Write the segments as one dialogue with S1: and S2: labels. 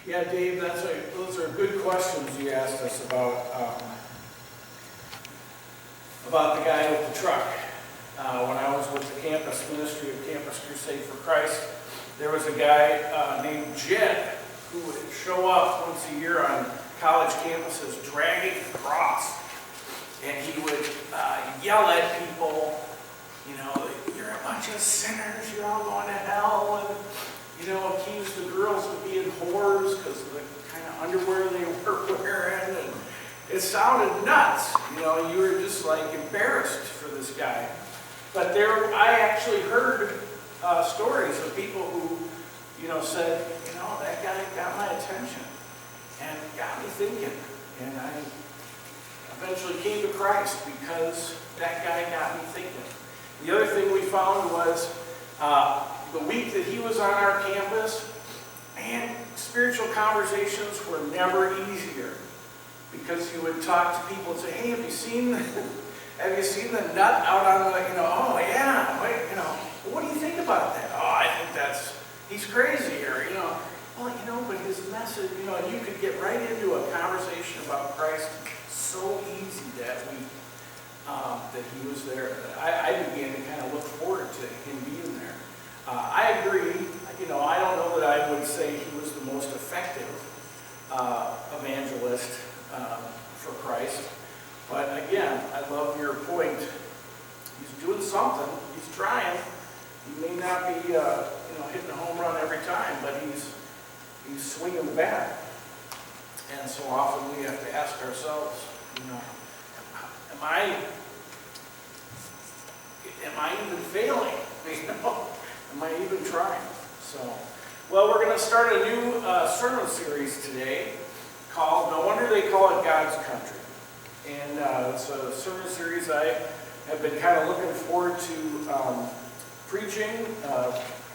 S1: Yeah, Dave, those are good questions you asked us about the guy with the truck. When I was with the campus ministry of Campus Crusade for Christ, there was a guy named Jed who would show up once a year on college campuses dragging a cross. And he would yell at people, you know, you're a bunch of sinners, you're all going to hell, and, you know, accuse the girls of being whores because of the kind of underwear they were wearing. And it sounded nuts. You know, you were just like embarrassed for this guy. But I actually heard stories of people who, you know, said, you know, that guy got my attention and got me thinking. And I eventually came to Christ because that guy got me thinking. The other thing we found was the week that he was on our campus, man, spiritual conversations were never easier because he would talk to people and say, hey, have you seen the nut out on the, you know, oh yeah, wait, you know, what do you think about that? Oh, I think he's crazy, or, you know, well, you know, but his message, you know, you could get right into a conversation about Christ so easy that he was there. I began to kind of look forward to him being there. I agree. You know, I don't know that I would say he was the most effective evangelist for Christ. But again, I love your point. He's doing something. He's trying. He may not be, you know, hitting a home run every time, but he's swinging the bat. And so often we have to ask ourselves, you know, am I even failing? You know, am I even trying? So, well, we're going to start a new sermon series today called "No Wonder They Call It God's Country," and it's a sermon series I have been kind of looking forward to preaching.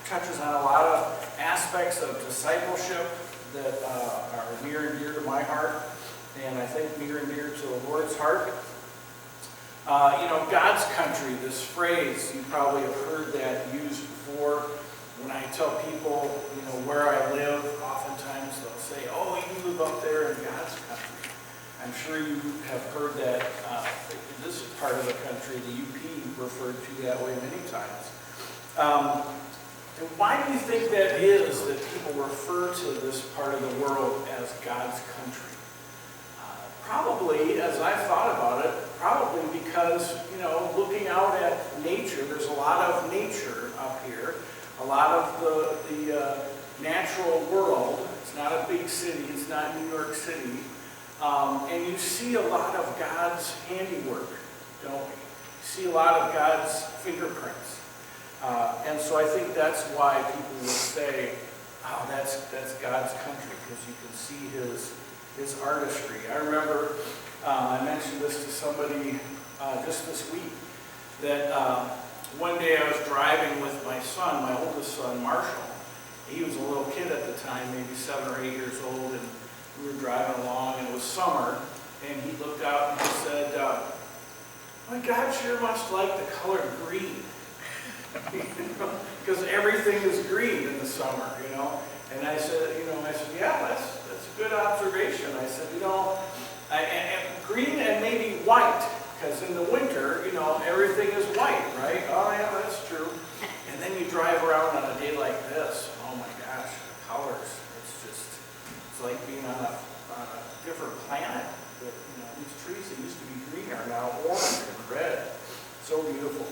S1: Touches on a lot of aspects of discipleship that are near and dear to my heart, and I think near and dear to the Lord's heart. You know, God's country, this phrase, you probably have heard that used before. When I tell people, you know, where I live, oftentimes they'll say, oh, you live up there in God's country. I'm sure you have heard that this part of the country, the UP, referred to that way many times. And why do you think that is that people refer to this part of the world as God's country? Probably, as I've thought about it, probably because, you know, looking out at nature, there's a lot of nature up here, a lot of the natural world. It's not a big city, it's not New York City, and you see a lot of God's handiwork, don't we? You see a lot of God's fingerprints. And so I think that's why people will say, oh, that's God's country, because you can see his artistry. I remember, I mentioned this to somebody just this week, that one day I was driving with my son, my oldest son, Marshall. He was a little kid at the time, maybe 7 or 8 years old, and we were driving along, and it was summer, and he looked out and he said, my God sure must like the color green. Because everything is green in the summer, you know. And I said, yeah, that's a good observation. I said, you know, and green and maybe white, because in the winter, you know, everything is white, right? Oh yeah, that's true. And then you drive around on a day like this. Oh my gosh, the colors. It's like being on a different planet. That, you know, these trees that used to be green are now orange and red. So beautiful.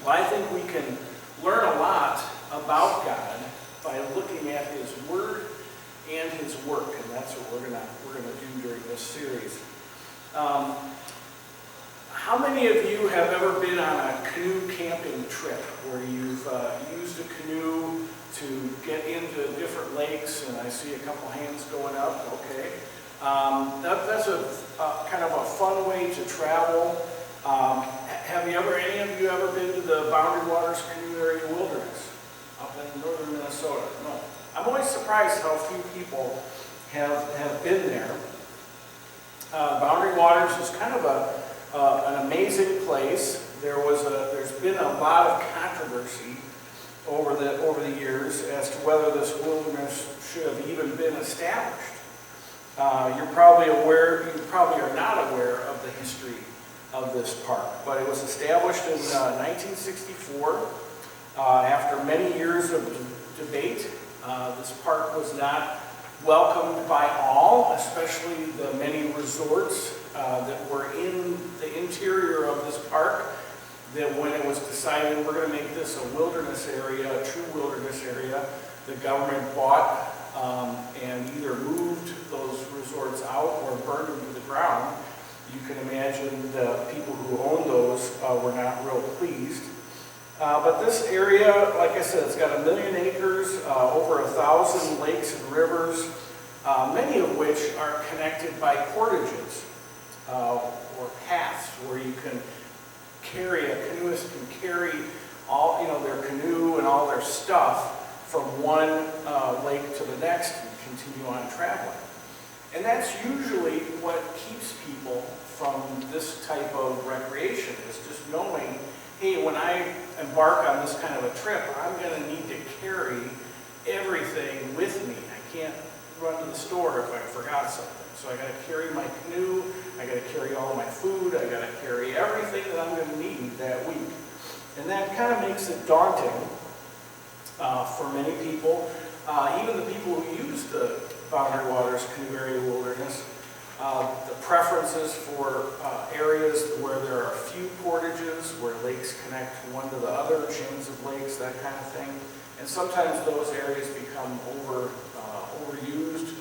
S1: Well, I think we can learn a lot about God by looking at his word and his work, and that's what we're gonna do during this series. How many of you have ever been on a canoe camping trip where you've used a canoe to get into different lakes? And I see a couple hands going up. Okay, that's a kind of a fun way to travel. Have any of you ever been to the Boundary Waters Canoe Area Wilderness up in northern Minnesota? No. I'm always surprised how few people have been there. Boundary Waters is kind of an amazing place. There's been a lot of controversy over the years as to whether this wilderness should have even been established. You probably are not aware of the history of this park, but it was established in 1964 after many years of debate. This park was not welcomed by all, especially the many resorts that were in the interior of this park, that when it was decided we're going to make this a wilderness area, a true wilderness area, the government bought and either moved those resorts out or burned them to the ground. You can imagine the people who owned those were not real pleased. But this area, like I said, it's got 1 million acres, over 1,000 lakes and rivers, many of which are connected by portages or paths where you can carry, a canoeist can carry all, their canoe and all their stuff from one lake to the next and continue on traveling. And that's usually what keeps people from this type of recreation, is just knowing, hey, when I embark on this kind of a trip, I'm going to need to carry everything with me. I can't run to the store if I forgot something. So I got to carry my canoe, I got to carry all my food, I got to carry everything that I'm going to need that week. And that kind of makes it daunting for many people, even the people who use the Boundary Waters Canoe Area Wilderness. The preferences for areas where there are few portages, where lakes connect one to the other, chains of lakes, that kind of thing. And sometimes those areas become overused.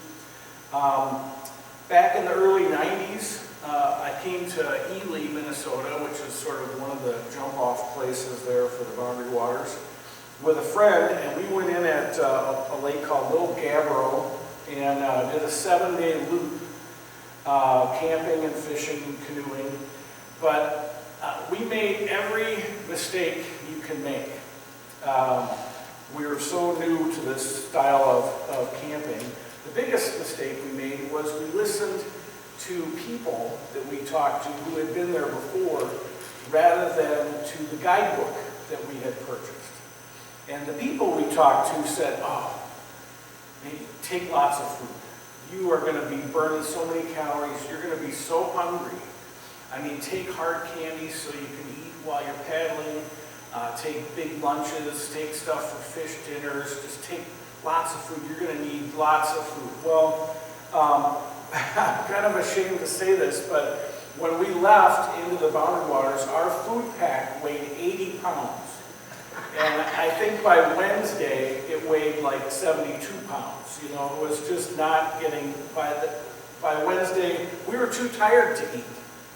S1: Back in the early 90s, I came to Ely, Minnesota, which is sort of one of the jump-off places there for the Boundary Waters, with a friend, and we went in at a lake called Little Gabbro and did a 7-day loop, camping and fishing and canoeing. But we made every mistake you can make. We were so new to this style of camping. The biggest mistake we made was we listened to people that we talked to who had been there before rather than to the guidebook that we had purchased. And the people we talked to said, oh, take lots of food. You are going to be burning so many calories. You're going to be so hungry. I mean, take hard candy so you can eat while you're paddling. Take big lunches. Take stuff for fish dinners. Just take lots of food. You're going to need lots of food. Well, I'm kind of ashamed to say this, but when we left into the Boundary Waters, our food pack weighed 80 pounds. And I think by Wednesday, it weighed like 72 pounds. You know, it was just not getting, by Wednesday, we were too tired to eat.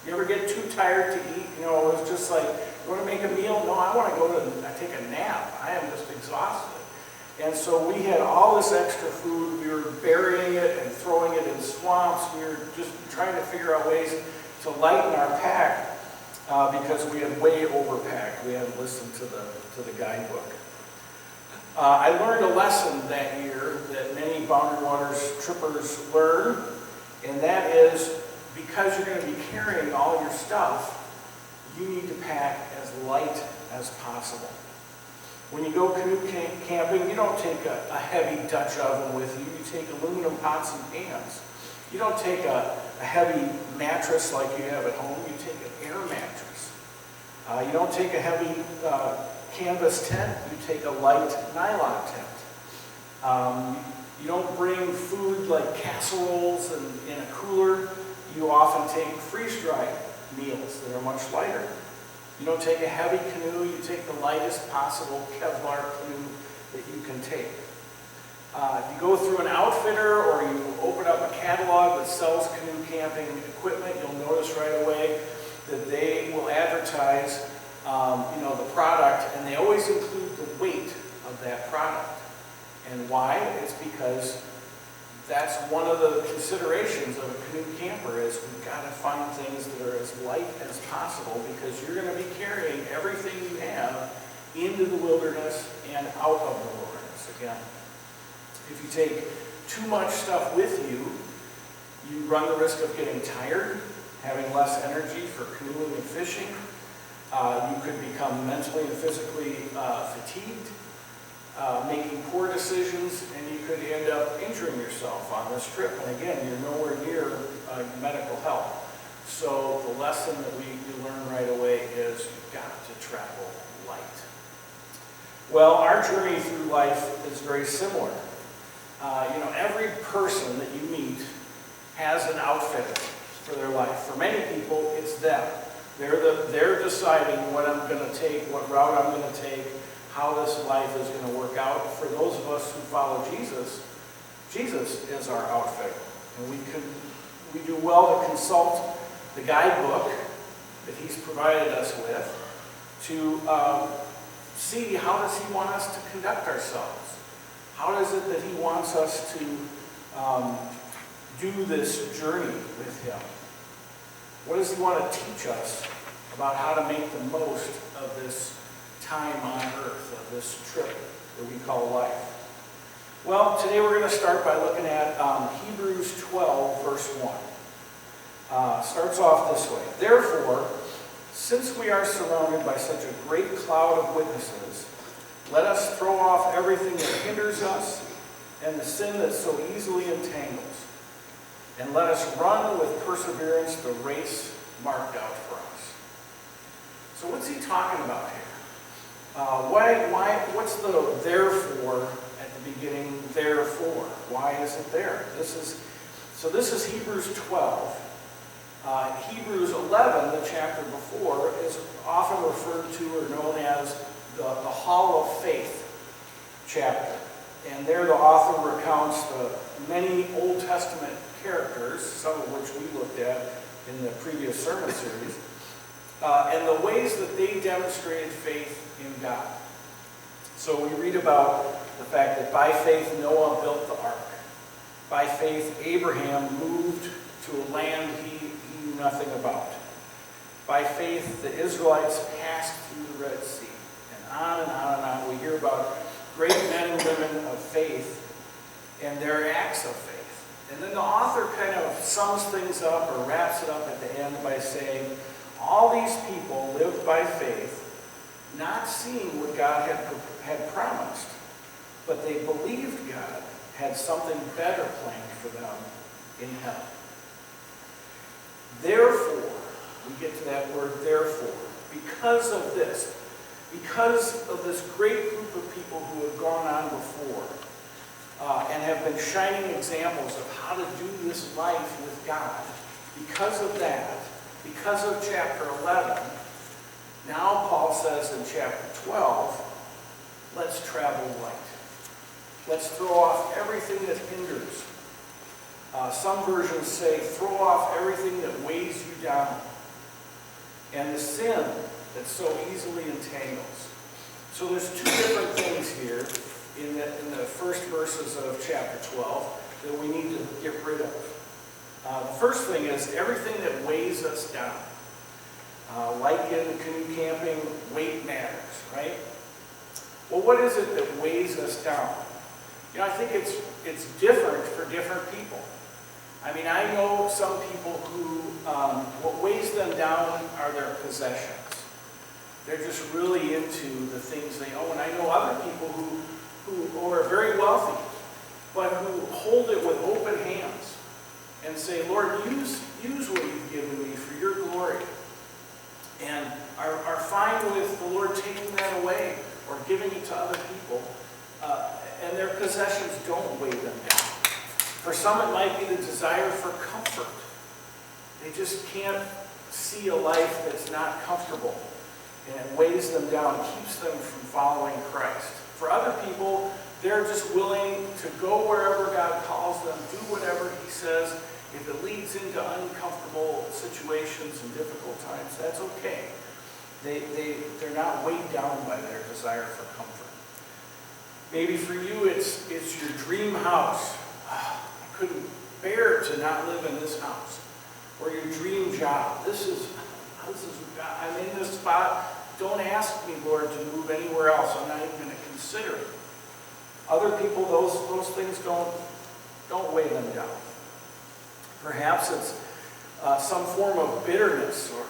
S1: You ever get too tired to eat? You know, it was just like, you want to make a meal? No, I want to go to, take a nap. I am just exhausted. And so we had all this extra food. We were burying it and throwing it in swamps. We were just trying to figure out ways to lighten our pack because we had way overpacked. We hadn't listened to the guidebook. I learned a lesson that year that many Boundary Waters trippers learn, and that is because you're going to be carrying all your stuff, you need to pack as light as possible. When you go canoe camping, you don't take a heavy Dutch oven with you. You take aluminum pots and pans. You don't take a heavy mattress like you have at home. You take an air mattress. You don't take a heavy canvas tent. You take a light nylon tent. You don't bring food like casseroles in a cooler. You often take freeze-dried meals that are much lighter. You don't take a heavy canoe, you take the lightest possible Kevlar canoe that you can take. You go through an outfitter or you open up a catalog that sells canoe camping equipment, you'll notice right away that they will advertise the product, and they always include the weight of that product. And why? It's because that's one of the considerations of a canoe camper is we've got to find things that are as light as possible because you're going to be carrying everything you have into the wilderness and out of the wilderness again. If you take too much stuff with you, you run the risk of getting tired, having less energy for canoeing and fishing. You could become mentally and physically fatigued. making poor decisions, and you could end up injuring yourself on this trip. And again, you're nowhere near medical help. So the lesson that you learn right away is you've got to travel light. Well, our journey through life is very similar. Every person that you meet has an outfit for their life. For many people, it's them. They're deciding what I'm going to take, what route I'm going to take, how this life is going to work out. For those of us who follow Jesus, Jesus is our outfit. And we do well to consult the guidebook that he's provided us with to see how does he want us to conduct ourselves. How is it that he wants us to do this journey with him? What does he want to teach us about how to make the most of this time on earth, of this trip that we call life? Well, today we're going to start by looking at Hebrews 12, verse 1. Starts off this way. Therefore, since we are surrounded by such a great cloud of witnesses, let us throw off everything that hinders us and the sin that so easily entangles, and let us run with perseverance the race marked out for us. So what's he talking about here? What's the therefore at the beginning, therefore? Why is it there? This is Hebrews 12. Hebrews 11, the chapter before, is often referred to or known as the Hall of Faith chapter. And there the author recounts the many Old Testament characters, some of which we looked at in the previous sermon series, and the ways that they demonstrated faith in God. So we read about the fact that by faith Noah built the ark. By faith Abraham moved to a land he knew nothing about. By faith the Israelites passed through the Red Sea. And on and on and on. We hear about great men and women of faith and their acts of faith. And then the author kind of sums things up or wraps it up at the end by saying, all these people lived by faith, not seeing what God had promised, but they believed God had something better planned for them in heaven. Therefore, we get to that word therefore, because of this great group of people who have gone on before and have been shining examples of how to do this life with God, because of that, because of chapter 11, now Paul says in chapter 12, let's travel light. Let's throw off everything that hinders. Some versions say throw off everything that weighs you down and the sin that so easily entangles. So there's two different things here in the first verses of chapter 12 that we need to get rid of. The first thing is everything that weighs us down. Like in canoe camping, weight matters, right? Well, what is it that weighs us down? I think it's different for different people. I mean, I know some people who, what weighs them down are their possessions. They're just really into the things they own. I know other people who are very wealthy, but who hold it with open hands and say, Lord, use what you've given me for your glory. And are fine with the Lord taking that away or giving it to other people. And their possessions don't weigh them down. For some, it might be the desire for comfort. They just can't see a life that's not comfortable. And it weighs them down, keeps them from following Christ. For other people, they're just willing to go wherever God calls them, do whatever he says. If it leads into uncomfortable situations and difficult times, that's okay. They're not weighed down by their desire for comfort. Maybe for you, it's your dream house. I couldn't bear to not live in this house. Or your dream job. I'm in this spot. Don't ask me, Lord, to move anywhere else. I'm not even going to consider it. Other people, those things don't weigh them down. Perhaps it's some form of bitterness or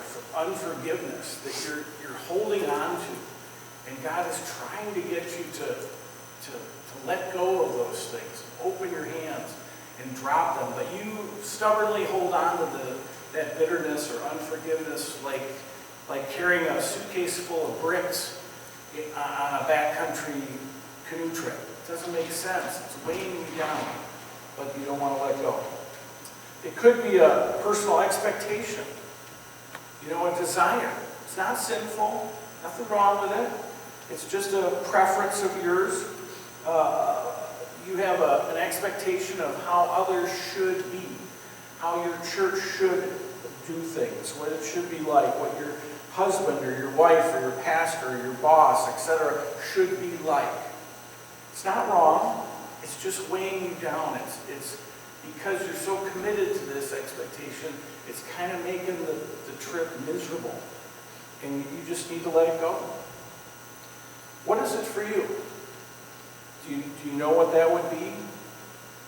S1: unforgiveness that you're holding on to. And God is trying to get you to to let go of those things. Open your hands and drop them. But you stubbornly hold on to that bitterness or unforgiveness like carrying a suitcase full of bricks on a backcountry canoe trip. It doesn't make sense. It's weighing you down, but you don't want to let go. It could be a personal expectation, a desire. It's not sinful, nothing wrong with it. It's just a preference of yours. You have an expectation of how others should be, how your church should do things, what it should be like, what your husband or your wife or your pastor or your boss, etc., should be like. It's not wrong. It's just weighing you down. It's because you're so committed to this expectation, it's kind of making the trip miserable. And you just need to let it go. What is it for you? Do you know what that would be?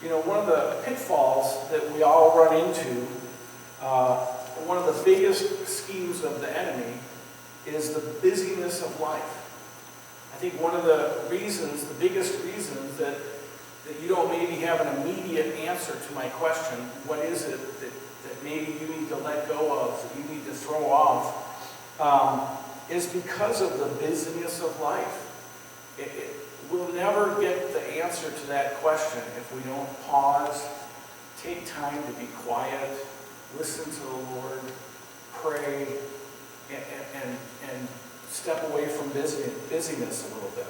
S1: One of the pitfalls that we all run into, one of the biggest schemes of the enemy is the busyness of life. I think one of the biggest reasons that you don't maybe have an immediate answer to my question, what is it that maybe you need to let go of, that you need to throw off, is because of the busyness of life. We'll never get the answer to that question if we don't pause, take time to be quiet, listen to the Lord, pray, and step away from busyness a little bit.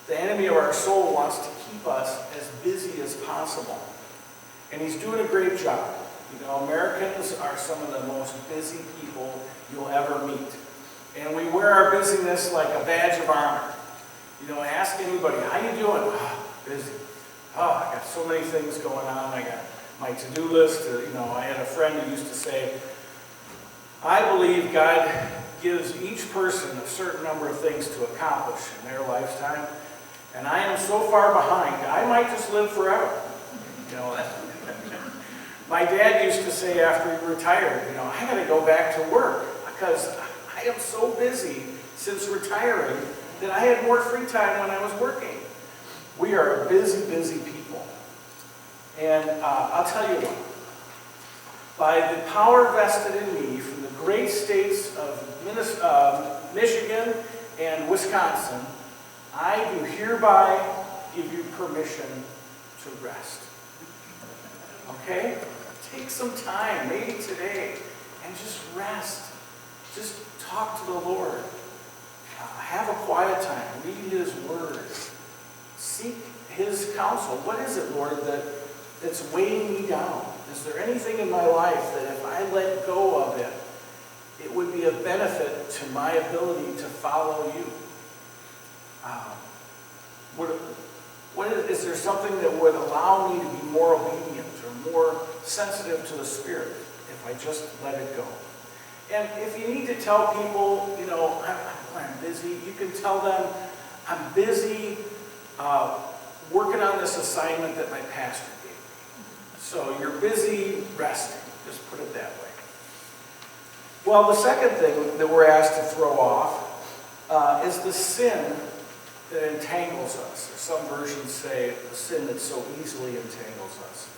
S1: The enemy of our soul wants to keep us as busy as possible. And he's doing a great job. Americans are some of the most busy people you'll ever meet. And we wear our busyness like a badge of honor. Ask anybody, how you doing? Busy. I got so many things going on. I got my to-do list. I had a friend who used to say, I believe God gives each person a certain number of things to accomplish in their lifetime. And I am so far behind, I might just live forever. My dad used to say after he retired, I got to go back to work because I am so busy since retiring that I had more free time when I was working. We are busy, busy people. And I'll tell you what, by the power vested in me from the great states of Michigan and Wisconsin, I do hereby give you permission to rest. Okay? Take some time, maybe today, and just rest. Just talk to the Lord. Have a quiet time. Read His Word. Seek His counsel. What is it, Lord, that's weighing me down? Is there anything in my life that if I let go of it, it would be a benefit to my ability to follow you? Is there something that would allow me to be more obedient or more sensitive to the Spirit if I just let it go? And if you need to tell people, I'm busy, you can tell them, I'm busy working on this assignment that my pastor gave me. So you're busy resting, just put it that way. Well, the second thing that we're asked to throw off is the sin that entangles us. Or some versions say the sin that so easily entangles us.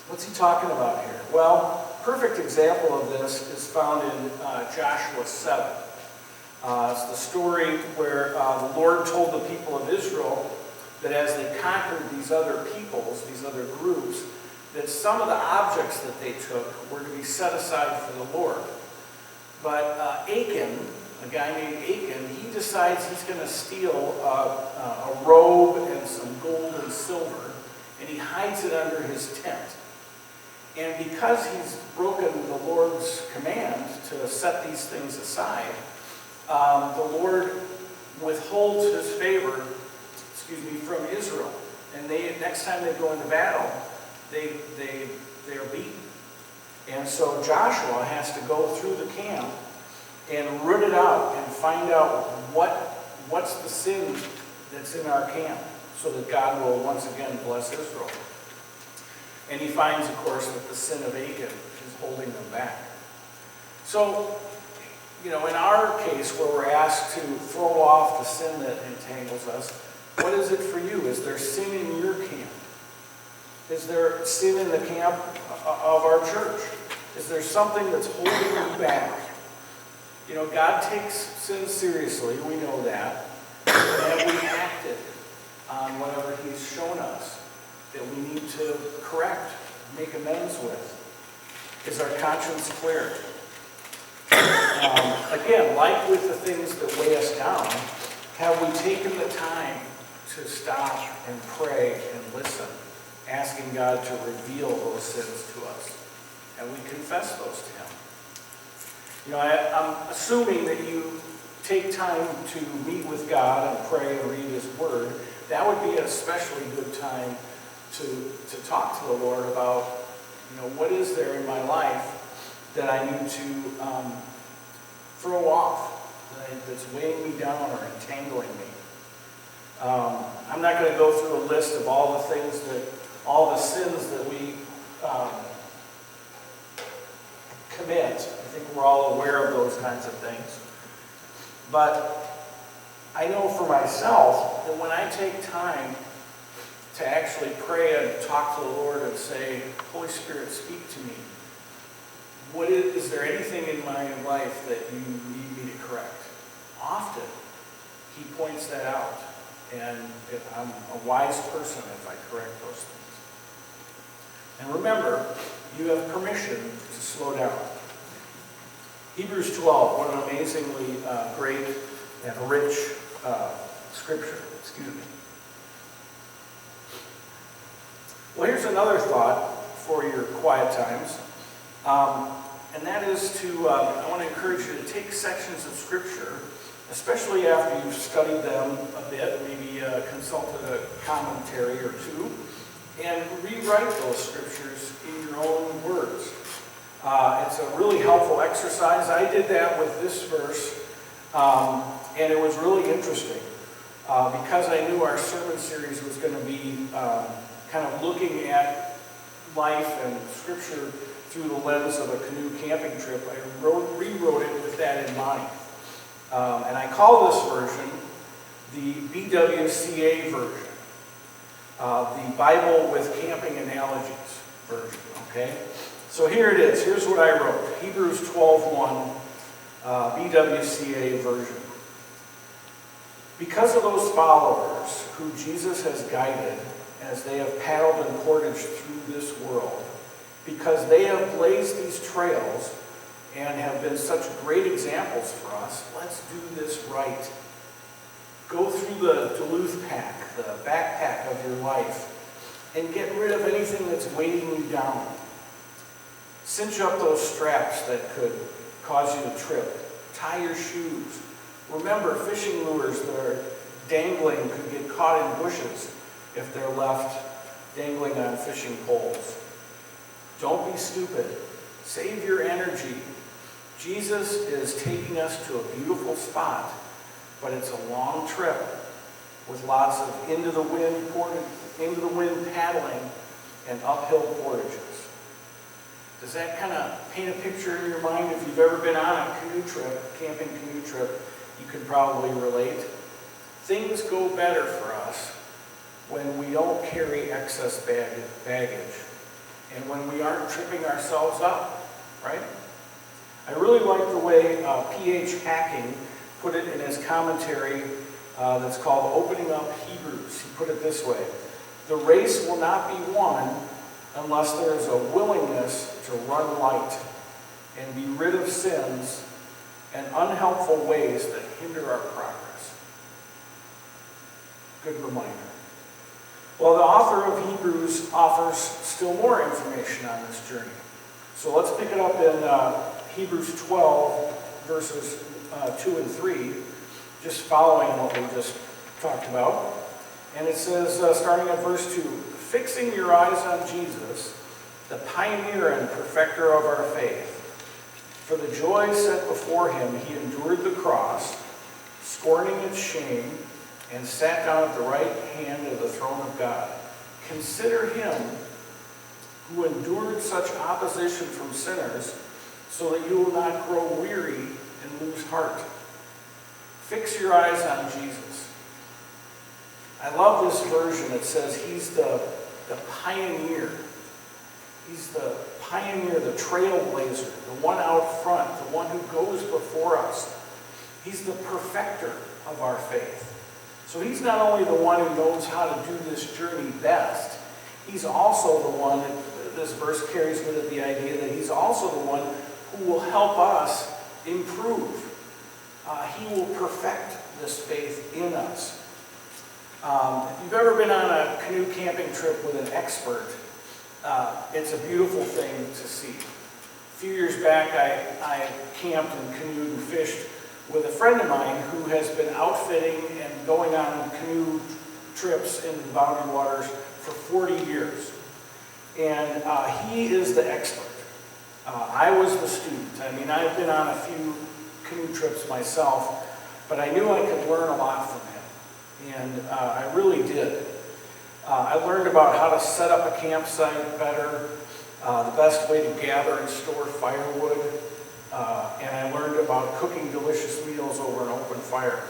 S1: What's he talking about here? Well, perfect example of this is found in Joshua 7. It's the story where the Lord told the people of Israel that as they conquered these other peoples, these other groups, that some of the objects that they took were to be set aside for the Lord. But Achan, a guy named Achan, he decides he's going to steal a robe and some gold and silver, and he hides it under his tent. And because he's broken the Lord's command to set these things aside, the Lord withholds his favor, from Israel. And next time they go into battle, they are beaten. And so Joshua has to go through the camp and root it out and find out what's the sin that's in our camp so that God will once again bless Israel. And he finds, of course, that the sin of Achan is holding them back. So, in our case where we're at asked to throw off the sin that entangles us. What is it for you? Is there sin in your camp? Is there sin in the camp of our church? Is there something that's holding you back? You know, God takes sin seriously, we know that, and we acted on whatever He's shown us that we need to correct, make amends with. Is our conscience clear? Again, like with the things that weigh us down, have we taken the time to stop and pray and listen, asking God to reveal those sins to us? And we confess those to Him. You know, I'm assuming that you take time to meet with God and pray and read His Word. That would be an especially good time to talk to the Lord about, you know, what is there in my life that I need to throw off, that's weighing me down or entangling me. I'm not going to go through a list of all the things all the sins that we commit. I think we're all aware of those kinds of things. But I know for myself that when I take time to actually pray and talk to the Lord and say, Holy Spirit, speak to me. Is there anything in my life that you need me to correct? Often, He points that out. And I'm a wise person if I correct those things. And remember, you have permission to slow down. Hebrews 12, what an amazingly great and rich scripture. Excuse me. Well, here's another thought for your quiet times. And that is I want to encourage you to take sections of Scripture, especially after you've studied them a bit, maybe consulted a commentary or two, and rewrite those Scriptures in your own words. It's a really helpful exercise. I did that with this verse, and it was really interesting because I knew our sermon series was going to be kind of looking at life and Scripture through the lens of a canoe camping trip. I rewrote it with that in mind. And I call this version the BWCA version, the Bible with Camping Analogies version, okay? So here it is. Here's what I wrote. Hebrews 12:1, BWCA version. Because of those followers who Jesus has guided as they have paddled and portaged through this world, because they have blazed these trails and have been such great examples for us, let's do this right. Go through the Duluth pack, the backpack of your life, and get rid of anything that's weighting you down. Cinch up those straps that could cause you to trip. Tie your shoes. Remember, fishing lures that are dangling could get caught in bushes if they're left dangling on fishing poles. Don't be stupid. Save your energy. Jesus is taking us to a beautiful spot, but it's a long trip with lots of into the wind paddling and uphill portages. Does that kind of paint a picture in your mind? If you've ever been on a canoe trip, camping canoe trip, you can probably relate. Things go better for us when we don't carry excess baggage and when we aren't tripping ourselves up, right? I really like the way P.H. Hacking put it in his commentary that's called Opening Up Hebrews. He put it this way: the race will not be won unless there is a willingness to run light and be rid of sins and unhelpful ways that hinder our progress. Good reminder. Well, the author of Hebrews offers still more information on this journey. So let's pick it up in Hebrews 12, verses 2 and 3, just following what we just talked about. And it says, starting at verse 2, fixing your eyes on Jesus, the pioneer and perfecter of our faith. For the joy set before him, he endured the cross, scorning its shame, and sat down at the right hand of the throne of God. Consider him who endured such opposition from sinners, so that you will not grow weary and lose heart. Fix your eyes on Jesus. I love this version. It says he's the pioneer. He's the pioneer, the trailblazer, the one out front, the one who goes before us. He's the perfecter of our faith. So he's not only the one who knows how to do this journey best, he's also the one, this verse carries with it the idea that he's also the one who will help us improve. He will perfect this faith in us. If you've ever been on a canoe camping trip with an expert, it's a beautiful thing to see. A few years back, I camped and canoed and fished with a friend of mine who has been outfitting and going on canoe trips in the Boundary Waters for 40 years. And he is the expert. I was the student. I mean, I've been on a few canoe trips myself, but I knew I could learn a lot from him. And I really did. I learned about how to set up a campsite better, the best way to gather and store firewood, and I learned about cooking delicious meals over an open fire.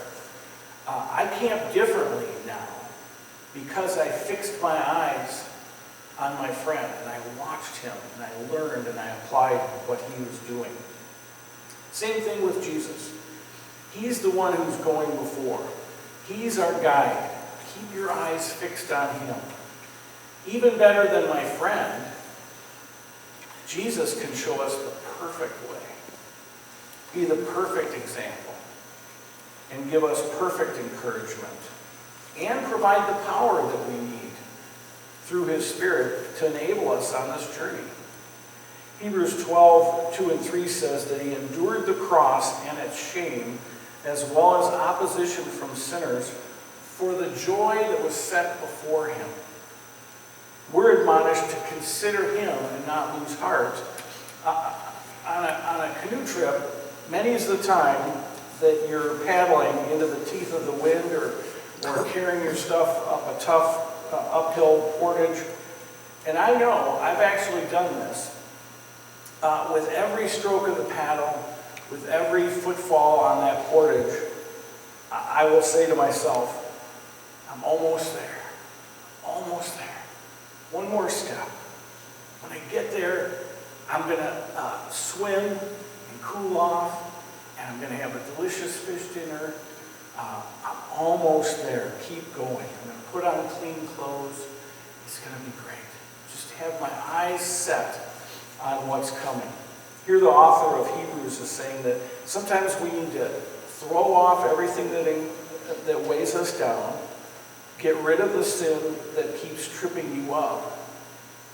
S1: I camp differently now because I fixed my eyes on my friend and I watched him and I learned and I applied what he was doing. Same thing with Jesus. He's the one who's going before. He's our guide. Keep your eyes fixed on him. Even better than my friend, Jesus can show us the perfect way. Be the perfect example. And give us perfect encouragement. And provide the power that we need through his Spirit to enable us on this journey. Hebrews 12:2-3 says that he endured the cross and its shame, as well as opposition from sinners, for the joy that was set before him. We're admonished to consider him and not lose heart. On a canoe trip, many is the time that you're paddling into the teeth of the wind or carrying your stuff up a tough uphill portage. And I know, I've actually done this. With every stroke of the paddle, with every footfall on that portage, I will say to myself, I'm almost there. Almost there. One more step. When I get there, I'm going to swim and cool off, and I'm going to have a delicious fish dinner. I'm almost there. Keep going. I'm going to put on clean clothes. It's going to be great. Just have my eyes set on what's coming. Here the author of Hebrews is saying that sometimes we need to throw off everything that weighs us down, get rid of the sin that keeps tripping you up,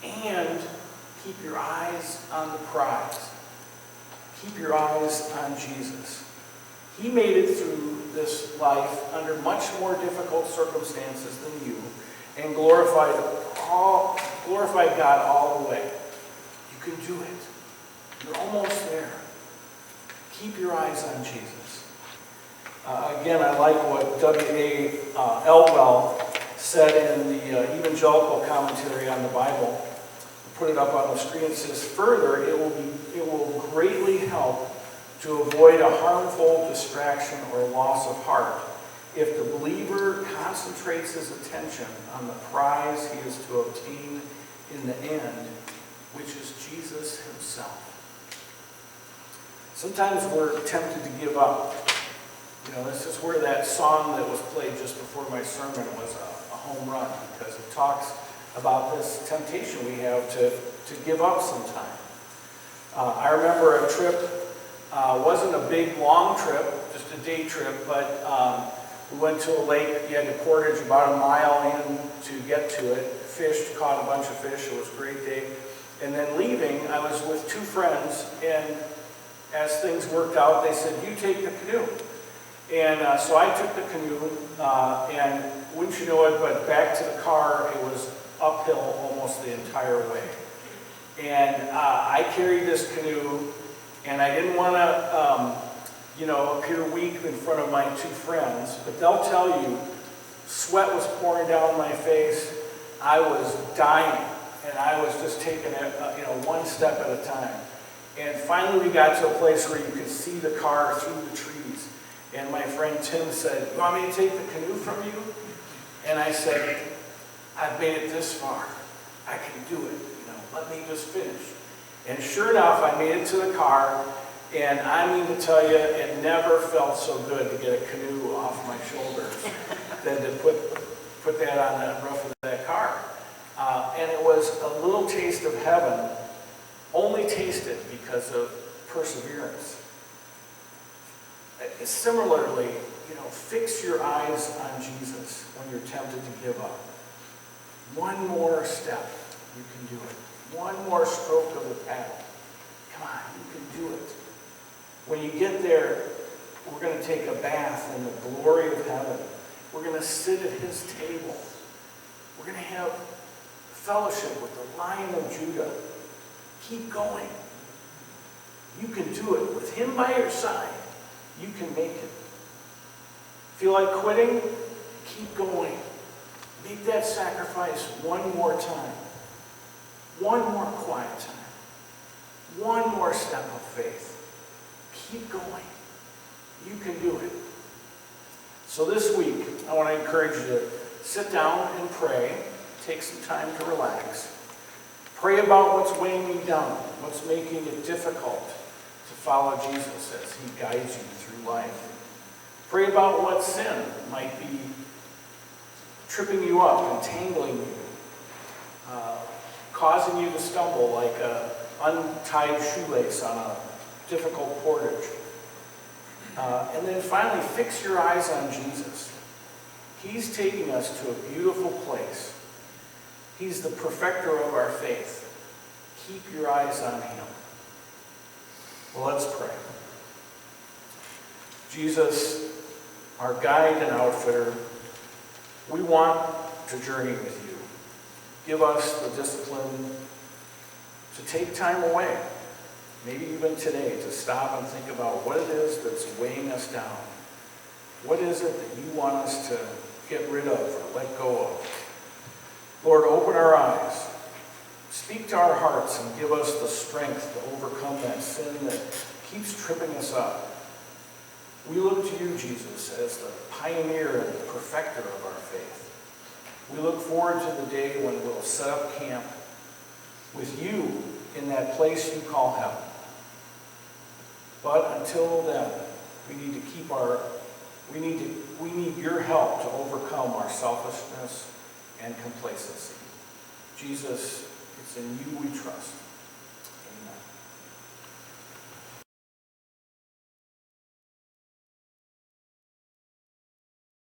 S1: and keep your eyes on the prize. Keep your eyes on Jesus. He made it through this life under much more difficult circumstances than you and glorified God all the way. You can do it. You're almost there. Keep your eyes on Jesus. Again, I like what W.A. Elwell said in the Evangelical Commentary on the Bible. I'll put it up on the screen. It says, further, it will greatly help to avoid a harmful distraction or loss of heart if the believer concentrates his attention on the prize he is to obtain in the end, which is Jesus himself. Sometimes we're tempted to give up. You know, this is where that song that was played just before my sermon was a home run, because it talks about this temptation we have to give up sometime. I remember a trip, wasn't a big, long trip, just a day trip, but we went to a lake. You had to portage about a mile in to get to it. Fished, caught a bunch of fish. It was a great day. And then leaving, I was with two friends, and as things worked out, they said, you take the canoe. And so I took the canoe, and wouldn't you know it, but back to the car, it was uphill almost the entire way. And I carried this canoe, and I didn't want to, appear weak in front of my two friends, but they'll tell you, sweat was pouring down my face, I was dying, and I was just taking it, one step at a time. And finally we got to a place where you could see the car through the trees. And my friend Tim said, "You want me to take the canoe from you?" And I said, "I've made it this far. I can do it. Let me just finish." And sure enough, I made it to the car. And I mean to tell you, it never felt so good to get a canoe off my shoulders than to put that on the roof of that car. And it was a little taste of heaven, only tasted because of perseverance. Similarly, fix your eyes on Jesus when you're tempted to give up. One more step, you can do it. One more stroke of the paddle. Come on, you can do it. When you get there, we're going to take a bath in the glory of heaven. We're going to sit at his table. We're going to have fellowship with the Lion of Judah. Keep going. You can do it. With him by your side, you can make it. Feel like quitting? Keep going. Make that sacrifice one more time. One more quiet time. One more step of faith. Keep going. You can do it. So this week, I want to encourage you to sit down and pray. Take some time to relax. Pray about what's weighing you down, what's making it difficult to follow Jesus as he guides you through life. Pray about what sin might be tripping you up, entangling you, causing you to stumble like an untied shoelace on a difficult portage. And then finally, fix your eyes on Jesus. He's taking us to a beautiful place. He's the perfecter of our faith. Keep your eyes on him. Well, let's pray. Jesus, our guide and outfitter, we want to journey with you. Give us the discipline to take time away, maybe even today, to stop and think about what it is that's weighing us down. What is it that you want us to get rid of or let go of? Lord, open our eyes. Speak to our hearts and give us the strength to overcome that sin that keeps tripping us up. We look to you, Jesus, as the pioneer and the perfecter of our faith. We look forward to the day when we'll set up camp with you in that place you call heaven. But until then, we need your help to overcome our selfishness and complacency. Jesus, it's in you we trust.